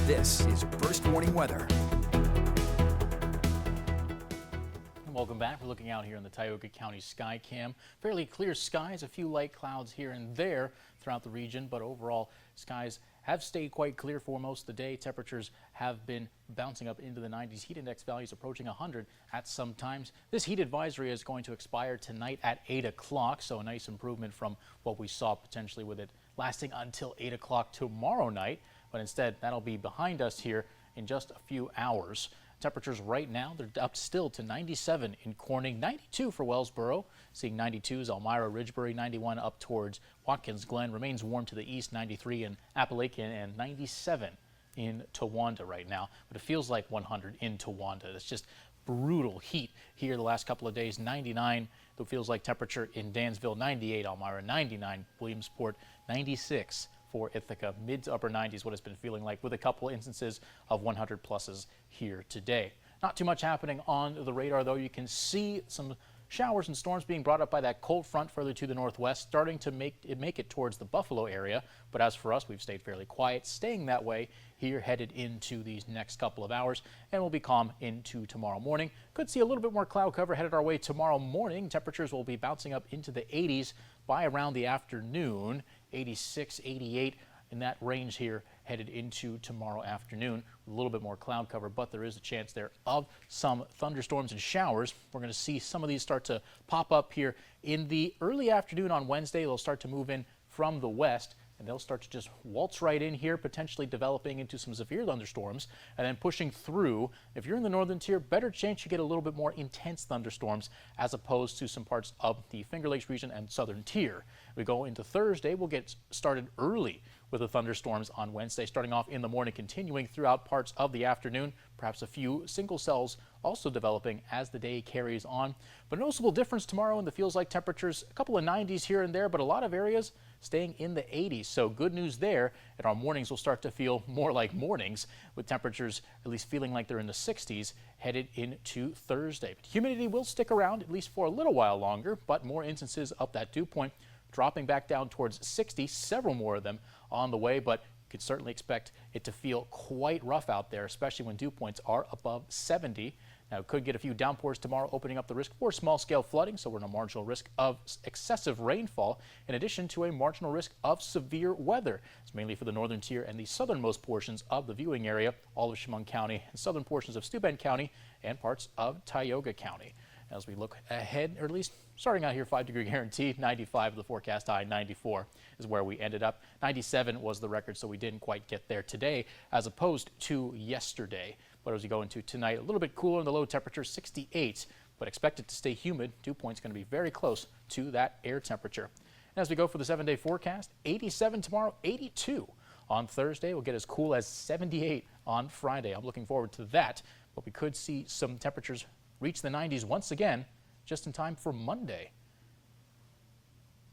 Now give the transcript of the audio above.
This is First Warning Weather. Welcome back. We're looking out here in the Tioga County sky cam. Fairly clear skies, a few light clouds here and there throughout the region, but overall skies have stayed quite clear for most of the day. Temperatures have been bouncing up into the 90s. Heat index values approaching 100 at some times. This heat advisory is going to expire tonight at 8 o'clock, so a nice improvement from what we saw potentially with it lasting until 8 o'clock tomorrow night. But instead, that'll be behind us here in just a few hours. Temperatures right now, they're up still to 97 in Corning, 92 for Wellsboro, seeing 92s, Elmira, Ridgebury, 91 up towards Watkins Glen, remains warm to the east, 93 in Appalachian, and 97 in Towanda right now. But it feels like 100 in Towanda. It's just brutal heat here the last couple of days. 99, it feels like temperature in Dansville, 98, Elmira, 99, Williamsport, 96. For Ithaca, mid to upper 90s, what it's been feeling like, with a couple instances of 100 pluses here today. Not too much happening on the radar, though. You can see some showers and storms being brought up by that cold front further to the northwest, starting to make it towards the Buffalo area. But as for us, we've stayed fairly quiet, staying that way here headed into these next couple of hours, and we'll be calm into tomorrow morning. Could see a little bit more cloud cover headed our way tomorrow morning. Temperatures will be bouncing up into the 80s by around the afternoon. 86, 88 in that range here headed into tomorrow afternoon with a little bit more cloud cover, but there is a chance there of some thunderstorms and showers. We're going to see some of these start to pop up here in the early afternoon on Wednesday. They'll start to move in from the west, and they'll start to just waltz right in here, potentially developing into some severe thunderstorms and then pushing through. If you're in the northern tier, better chance you get a little bit more intense thunderstorms as opposed to some parts of the Finger Lakes region and southern tier. We go into Thursday, we'll get started early with the thunderstorms on Wednesday, starting off in the morning, continuing throughout parts of the afternoon, perhaps a few single cells also developing as the day carries on. But a noticeable difference tomorrow in the feels like temperatures, a couple of 90s here and there, but a lot of areas staying in the 80s. So good news there, and our mornings will start to feel more like mornings, with temperatures at least feeling like they're in the 60s headed into Thursday. But humidity will stick around at least for a little while longer, but more instances of that dew point dropping back down towards 60, several more of them on the way, but you could certainly expect it to feel quite rough out there, especially when dew points are above 70. Now, could get a few downpours tomorrow, opening up the risk for small-scale flooding, so we're in a marginal risk of excessive rainfall, in addition to a marginal risk of severe weather. It's mainly for the northern tier and the southernmost portions of the viewing area, all of Chemung County and southern portions of Steuben County and parts of Tioga County. As we look ahead, or at least starting out here, 5-degree guarantee, 95 the forecast high, 94 is where we ended up. 97 was the record, so we didn't quite get there today as opposed to yesterday. But as we go into tonight, a little bit cooler in the low temperature, 68, but expected to stay humid. Dew point's going to be very close to that air temperature. And as we go for the 7-day forecast, 87 tomorrow, 82 on Thursday. We'll get as cool as 78 on Friday. I'm looking forward to that, but we could see some temperatures reach the 90s once again just in time for Monday.